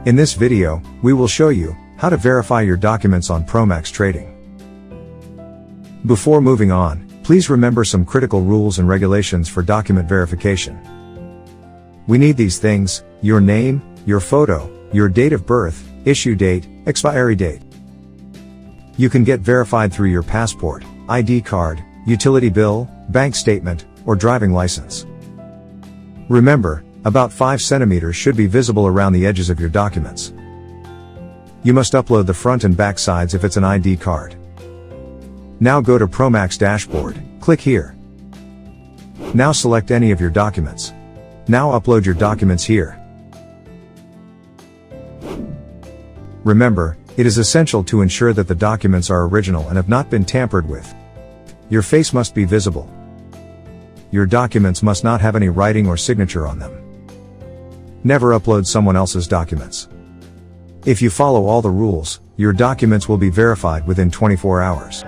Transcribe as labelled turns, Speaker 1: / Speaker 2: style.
Speaker 1: In this video, we will show you how to verify your documents on Promax Trading. Before moving on, please remember some critical rules and regulations for document verification. We need these things: your name, your photo, your date of birth, issue date, expiry date. You can get verified through your passport, ID card, utility bill, bank statement, or driving license. Remember, about 5 centimeters should be visible around the edges of your documents. You must upload the front and back sides if it's an ID card. Now go to Promax dashboard, click here. Now select any of your documents. Now upload your documents here. Remember, it is essential to ensure that the documents are original and have not been tampered with. Your face must be visible. Your documents must not have any writing or signature on them. Never upload someone else's documents. If you follow all the rules, your documents will be verified within 24 hours.